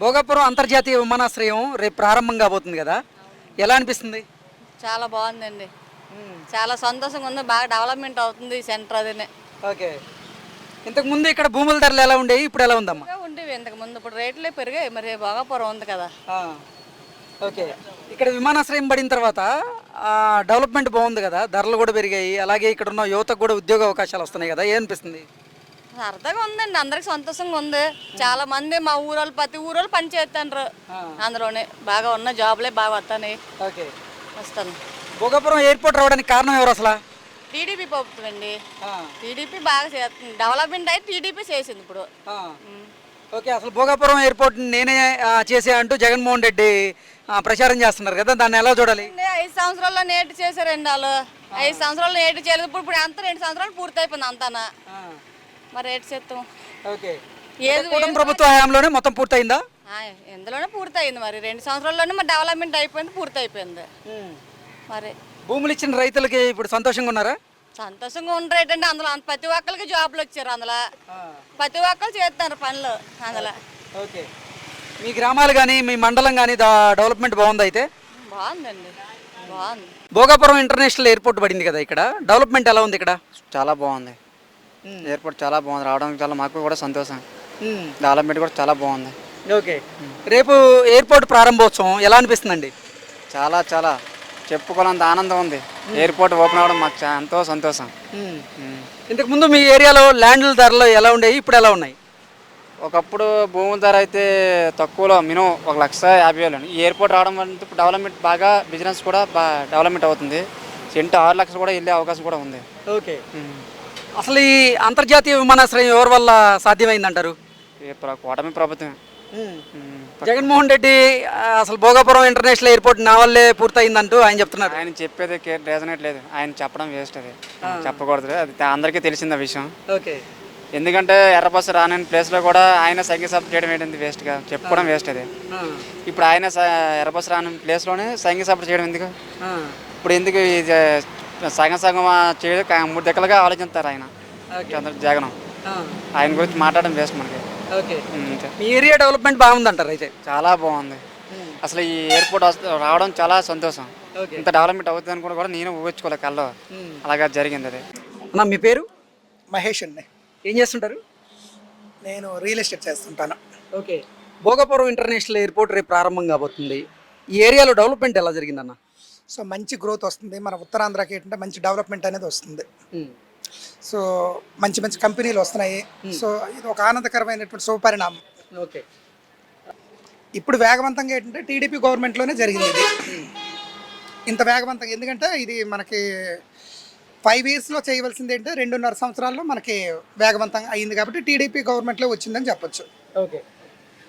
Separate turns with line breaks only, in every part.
భోగాపురం అంతర్జాతీయ విమానాశ్రయం రేపు ప్రారంభం కాబోతుంది కదా, ఎలా అనిపిస్తుంది?
చాలా బాగుందండి. చాలా సంతోషంగా ఉంది. బాగా డెవలప్మెంట్ అవుతుంది ఈ సెంటర్ అదినే.
ఓకే. ఇంతకు ముందు ఇక్కడ భూముల ధరలు ఎలా ఉండేవి, ఇప్పుడు ఎలా ఉందమ్మా?
ఇంకా ఉండేవి ఇంతకు ముందు, ఇప్పుడు రేట్లే పెరిగాయి. మరి భోగాపురం ఉంది కదా.
ఆ, ఓకే. ఇక్కడ విమానాశ్రయం పడిన తర్వాత డెవలప్మెంట్ బాగుంది కదా, ధరలు కూడా పెరిగాయి, అలాగే ఇక్కడ ఉన్న యువతకు కూడా ఉద్యోగ అవకాశాలు వస్తున్నాయి కదా, ఏమనిపిస్తుంది?
సరదాగా ఉందండి, అందరికి సంతోషంగా ఉంది. చాలా మంది మా ఊరోళ్ళు ప్రతి ఊరోళ్ళు పని చేస్తాండ్రు. అందులోనే బాగా ఉన్న జాబ్లే బాగా వస్తాయి.
ఓకే.
వస్తాను.
భోగాపురం ఎయిర్పోర్ట్ రావడానికి కారణం ఎవరు అసలు?
టీడీపీ ప్రభుత్వం అండి. టీడీపీ బాగా చేస్తుంది, డెవలప్మెంట్ అయితే టీడీపీ చేసింది ఇప్పుడు.
ఓకే. అసలు భోగాపురం ఎయిర్పోర్ట్ నేనే చేసే అంటూ జగన్మోహన్ రెడ్డి ప్రచారం చేస్తున్నారు కదా, దాన్ని ఎలా చూడాలి?
5 సంవత్సరాల్లో నేటి చేశారండి వాళ్ళు. 5 సంవత్సరాలు నేటి చేయలేదు. ఇప్పుడు అంతా 2 సంవత్సరాలు పూర్తి అయిపోయింది అంతానా. మరి ఏటి చేస్తాం?
ఓకే.
ఏది
కూటమి ప్రభుత్వ హయాంలోనే మొత్తం పూర్తయిందా?
ఎందులోనే పూర్తి అయింది. మరి 2 సంవత్సరాల్లోనే మరి డెవలప్మెంట్ అయిపోయింది, పూర్తి అయిపోయింది. మరి
భూములు ఇచ్చిన రైతులకి ఇప్పుడు సంతోషంగా ఉన్నారా?
సంతోషంగా ఉండరేటండి. అందులో ప్రతి ఒక్కరికి జాబ్లు వచ్చారు. అందులో ప్రతి ఒక్కరు చేస్తారు పనులు అందులో.
ఓకే. మీ గ్రామాలు కానీ మీ మండలం కానీ డెవలప్మెంట్ బాగుంది అయితే?
బాగుందండి, బాగుంది.
భోగాపురం ఇంటర్నేషనల్ ఎయిర్పోర్ట్ పడింది కదా, ఇక్కడ డెవలప్మెంట్ ఎలా ఉంది? ఇక్కడ
చాలా బాగుంది. ఎయిర్పోర్ట్ చాలా బాగుంది. రావడానికి చాలా మాకు కూడా సంతోషం. డెవలప్మెంట్ కూడా చాలా బాగుంది.
ఓకే. రేపు ఎయిర్పోర్ట్ ప్రారంభోత్సవం ఎలా అనిపిస్తుందండి?
చాలా చాలా చెప్పుకోనంత ఆనందం ఉంది. ఎయిర్పోర్ట్ ఓపెన్ అవ్వడం మాకు ఎంతో సంతోషం.
ఇంతకు ముందు మీ ఏరియాలో ల్యాండ్ల ధరలు ఎలా ఉండేవి, ఇప్పుడు ఎలా ఉన్నాయి?
ఒకప్పుడు భూముల ధర అయితే తక్కువలో మినిమం 1,50,000. ఈ ఎయిర్పోర్ట్ రావడం వల్ల ఇప్పుడు డెవలప్మెంట్ బాగా, బిజినెస్ కూడా బాగా డెవలప్మెంట్ అవుతుంది. సెంటు 6 లక్షలు కూడా వెళ్ళే అవకాశం కూడా ఉంది.
ఓకే. అసలు ఈ అంతర్జాతీయ విమానాశ్రయం ఎవరి వల్ల సాధ్యమైందంటారు?
కూటమి ప్రభుత్వమే.
జగన్మోహన్ రెడ్డి అసలు భోగాపురం ఇంటర్నేషనల్ ఎయిర్పోర్ట్ నా వల్లే పూర్తయిందంటూ ఆయన చెప్తున్నారు.
ఆయన చెప్పేది రీజనేట్ లేదు. ఆయన చెప్పడం వేస్ట్. అది చెప్పకూడదు. అది అందరికీ తెలిసింది ఆ విషయం.
ఓకే.
ఎందుకంటే ఎర్ర బస్సు రాని ప్లేస్లో కూడా ఆయన సంఖ్యసభ చేయడం ఏంటి వేస్ట్గా చెప్పుకోవడం వేస్ట్. అది ఇప్పుడు ఆయన ఎర్ర బస్సు రాని ప్లేస్లోనే సంఖ్యసభ చేయడం ఎందుకు? ఇప్పుడు ఎందుకు సగం సగం చేయడం 3 దక్కలుగా ఆలోచిస్తారు ఆయన జగన్. ఆయన గురించి మాట్లాడడం వేస్ట్ మనకి.
ఓకే. మీ ఏరియా డెవలప్మెంట్ బాగుందంటారు అయితే?
చాలా బాగుంది. అసలు ఈ ఎయిర్పోర్ట్ రావడం చాలా సంతోషం. ఇంత డెవలప్మెంట్ అవుతుంది అని కూడా నేను ఊహించుకోలే కల్లో. అలాగా జరిగింది అది.
అన్న మీ పేరు?
మహేష్ అండి.
ఏం చేస్తుంటారు?
నేను రియల్ ఎస్టేట్ చేస్తుంటాను.
ఓకే. భోగాపురం ఇంటర్నేషనల్ ఎయిర్పోర్ట్ రేపు ప్రారంభం కాబోతుంది. ఈ ఏరియాలో డెవలప్మెంట్ ఎలా జరిగిందన్న?
సో మంచి గ్రోత్ వస్తుంది. మన ఉత్తరాంధ్రకి ఏంటంటే మంచి డెవలప్మెంట్ అనేది వస్తుంది. సో మంచి మంచి కంపెనీలు వస్తున్నాయి. సో ఇది ఒక ఆనందకరమైనటువంటి శుభపరిణామం.
ఓకే.
ఇప్పుడు వేగవంతంగా ఏంటంటే టీడీపీ గవర్నమెంట్లోనే జరిగింది ఇది. ఇంత వేగవంతంగా ఎందుకంటే ఇది మనకి 5 ఇయర్స్లో చేయవలసింది ఏంటంటే 2.5 సంవత్సరాల్లో మనకి వేగవంతంగా అయింది కాబట్టి టీడీపీ గవర్నమెంట్లో వచ్చిందని చెప్పొచ్చు.
ఓకే.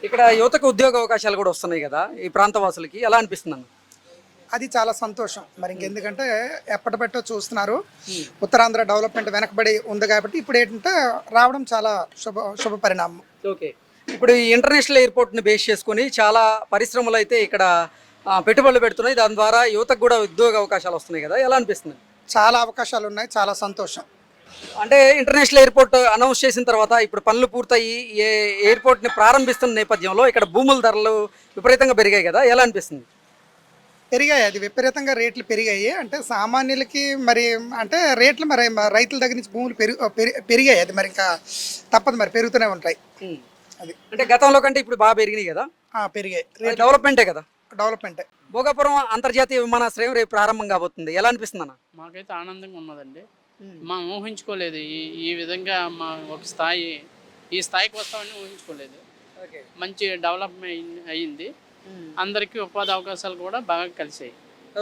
ఇక్కడ యువతకు ఉద్యోగ అవకాశాలు కూడా వస్తున్నాయి కదా, ఈ ప్రాంత వాసులకి ఎలా అనిపిస్తుంది అన్న?
అది చాలా సంతోషం. మరి ఇంకెందుకంటే ఎప్పటిపెట్టో చూస్తున్నారు, ఉత్తరాంధ్ర డెవలప్మెంట్ వెనకబడి ఉంది కాబట్టి ఇప్పుడు ఏంటంటే రావడం చాలా శుభ పరిణామం.
ఓకే. ఇప్పుడు ఈ ఇంటర్నేషనల్ ఎయిర్పోర్ట్ని బేస్ చేసుకొని చాలా పరిశ్రమలు అయితే ఇక్కడ పెట్టుబడులు పెడుతున్నాయి, దాని ద్వారా యువతకు కూడా ఉద్యోగ అవకాశాలు వస్తున్నాయి కదా, ఎలా అనిపిస్తుంది?
చాలా అవకాశాలు ఉన్నాయి, చాలా సంతోషం.
అంటే ఇంటర్నేషనల్ ఎయిర్పోర్ట్ అనౌన్స్ చేసిన తర్వాత ఇప్పుడు పనులు పూర్తయి ఎయిర్పోర్ట్ని ప్రారంభిస్తున్న నేపథ్యంలో ఇక్కడ భూముల ధరలు విపరీతంగా పెరిగాయి కదా, ఎలా అనిపిస్తుంది?
పెరిగాయి, అది విపరీతంగా రేట్లు పెరిగాయి. అంటే సామాన్యులకి మరి అంటే రేట్లు మరి రైతుల దగ్గర నుంచి భూములు పెరిగాయి. అది మరి ఇంకా తప్పదు, మరి పెరుగుతూనే ఉంటాయి. అది
అంటే గతంలో కంటే ఇప్పుడు బాగా పెరిగినాయి కదా.
పెరిగాయి.
డెవలప్మెంటే కదా.
డెవలప్మెంటే.
భోగాపురం అంతర్జాతీయ విమానాశ్రయం రేపు ప్రారంభం కాబోతుంది, ఎలా అనిపిస్తుంది అన్న?
మాకైతే ఆనందంగా ఉన్నదండి. మనం ఊహించుకోలేదు ఈ విధంగా మా ఒక స్థాయి, ఈ స్థాయికి వస్తామని ఊహించుకోలేదు. మంచి డెవలప్మెంట్ అయ్యింది. అందరికీ ఉపాధి అవకాశాలు కూడా బాగా కలిసాయి.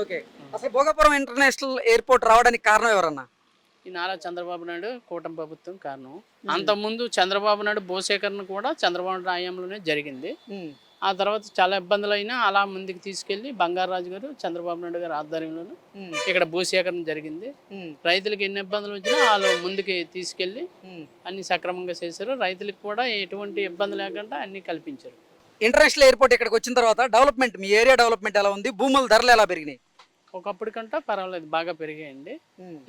ఓకే. అసలు భోగాపురం ఇంటర్నేషనల్ ఎయిర్పోర్ట్ రావడానికి కారణం ఎవరన్నా?
ఈ నారా చంద్రబాబు నాయుడు కూటమి ప్రభుత్వం కారణం. అంతకుముందు చంద్రబాబు నాయుడు భూసేకరణ కూడా చంద్రబాబు నాయుడు హయాంలోనే జరిగింది. ఆ తర్వాత చాలా ఇబ్బందులు అయినా అలా ముందుకు తీసుకెళ్లి బంగారాజు గారు, చంద్రబాబు నాయుడు గారు ఆధ్వర్యంలోనూ ఇక్కడ భూసేకరణ జరిగింది. రైతులకు ఎన్ని ఇబ్బందులు వచ్చినా వాళ్ళు ముందుకి తీసుకెళ్లి అన్ని సక్రమంగా చేశారు. రైతులకు కూడా ఎటువంటి ఇబ్బంది లేకుండా అన్ని కల్పించారు.
ఇంటర్నేషనల్ ఎయిర్పోర్ట్ ఇక్కడికి వచ్చిన తర్వాత డెవలప్మెంట్, మీ ఏరియా డెవలప్మెంట్ ఎలా ఉంది? భూముల ధరలు ఎలా పెరిగినాయి?
ఒకప్పటి కంటే పర్వాలేదు, బాగా పెరిగాయండి.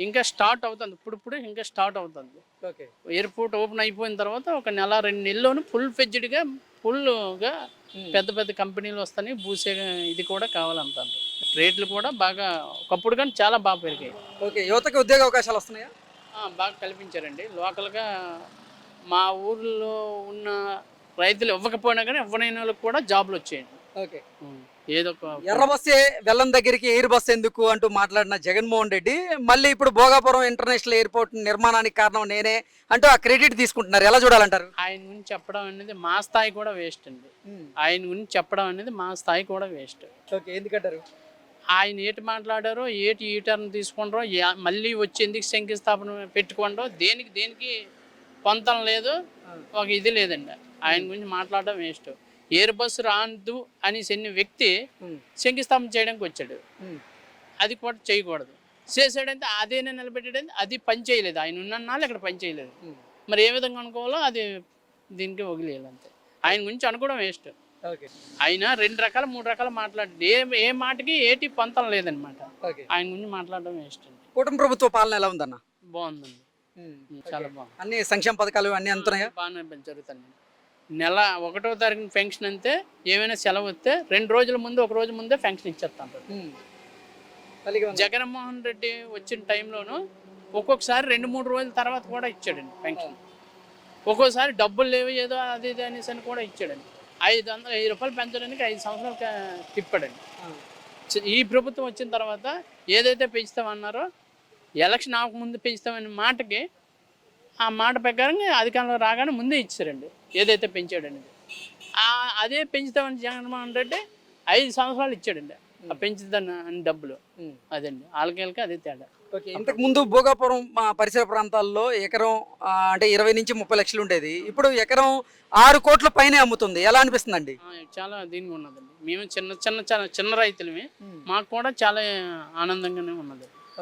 ఇంకా స్టార్ట్ అవుతుంది, ఇప్పుడు ఇంకా స్టార్ట్ అవుతుంది. ఎయిర్పోర్ట్ ఓపెన్ అయిపోయిన తర్వాత ఒక నెల 2 నెలల్లోనూ ఫుల్ ఫ్లెడ్జ్డ్గా ఫుల్గా పెద్ద పెద్ద కంపెనీలు వస్తాయి, ఇది కూడా కావాలంటారు. రేట్లు కూడా బాగా ఒకప్పుడు కానీ చాలా బాగా పెరిగాయి.
ఓకే, యువతకి ఉద్యోగ అవకాశాలు వస్తున్నాయా?
బాగా కల్పించారండి. లోకల్గా మా ఊర్లో ఉన్న రైతులు ఇవ్వకపోయినా కానీ ఇవ్వలేని వాళ్ళకి కూడా జాబ్లు వచ్చాయండి.
ఓకే,
ఏదో ఒక
ఎర్ర బస్సే వెల్లం దగ్గరికి ఎయిర్ బస్ ఎందుకు అంటూ మాట్లాడిన జగన్మోహన్ రెడ్డి మళ్ళీ ఇప్పుడు భోగాపురం ఇంటర్నేషనల్ ఎయిర్పోర్ట్ నిర్మాణానికి కారణం నేనే అంటూ ఆ క్రెడిట్ తీసుకుంటున్నారు. ఎలా చూడాలంటారు?
ఆయన గురించి చెప్పడం అనేది మా స్థాయి కూడా వేస్ట్ అండి. ఆయన గురించి చెప్పడం అనేది మా స్థాయి కూడా వేస్ట్.
ఓకే, ఎందుకంటారు?
ఆయన ఏటి మాట్లాడారో, ఏటి ఈటర్ని తీసుకుంటారో, మళ్ళీ వచ్చి ఎందుకు శంకుస్థాపన పెట్టుకుంటారో, దేనికి పొంతం లేదు, ఒక ఇది లేదండి. ఆయన గురించి మాట్లాడడం వేస్ట్. ఎయిర్ బస్సు రాదు అని చెన్న వ్యక్తి శంకుస్థాపన చేయడానికి వచ్చాడు, అది కూడా చేయకూడదు. చేసాడంటే అదేనే నిలబెట్టాడంటే అది పని చేయలేదు. ఆయన ఉన్నన్నాళ్ళు ఇక్కడ పని చేయలేదు. మరి ఏ విధంగా అనుకోవాలో అది దీనికి వదిలేదు అంతే. ఆయన గురించి అనుకోవడం వేస్ట్. ఆయన 2 రకాల 3 రకాల మాట్లాడి ఏ మాటకి ఏటి పొంతం లేదనమాట. ఆయన గురించి మాట్లాడడం వేస్ట్ అండి.
కూటమి ప్రభుత్వ పాలన ఎలా ఉందన్న?
బాగుందండి, చాలా బాగుంది.
అన్ని సంక్షేమ పథకాలు అన్ని అందుతున్నాయా?
బాగానే జరుగుతుంది. నెల 1వ తారీఖున ఫంక్షన్ అంతే, ఏమైనా సెలవు వస్తే 2 రోజుల ముందు 1 రోజు ముందే ఫంక్షన్ ఇచ్చేస్తాను. జగన్మోహన్ రెడ్డి వచ్చిన టైంలోనూ ఒక్కొక్కసారి 2-3 రోజుల తర్వాత కూడా ఇచ్చాడండి ఫంక్షన్. ఒక్కోసారి డబ్బులు లేవు ఏదో అది ఇది అనేసి అని కూడా ఇచ్చాడండి. 500 రూపాయలు పెంచడానికి 5 సంవత్సరాలు తిప్పాడండి. ఈ ప్రభుత్వం వచ్చిన తర్వాత ఏదైతే పెంచుతామన్నారో ఎలక్షన్ ఆగకముందు పెంచుతామనే మాటకి ఆ మాట ప్రకారంగా అధికారంలో రాగానే ముందే ఇచ్చారండి ఏదైతే పెంచాడనేది. అదే పెంచుతామని జగన్మోహన్ రెడ్డి 5 సంవత్సరాలు ఇచ్చాడండి ఆ పెంచుతాను డబ్బులు. అదండి వాళ్ళకి అదే తేడా.
ఓకే, ఇంతకు ముందు భోగాపురం పరిసర ప్రాంతాల్లో ఎకరం అంటే 20 నుంచి 30 లక్షలు ఉండేది, ఇప్పుడు ఎకరం 6 కోట్ల పైనే అమ్ముతుంది. ఎలా అనిపిస్తుందండి?
చాలా దీనిగా ఉన్నదండి. మేము చిన్న రైతులమే, మాకు కూడా చాలా ఆనందంగానే ఉన్నది.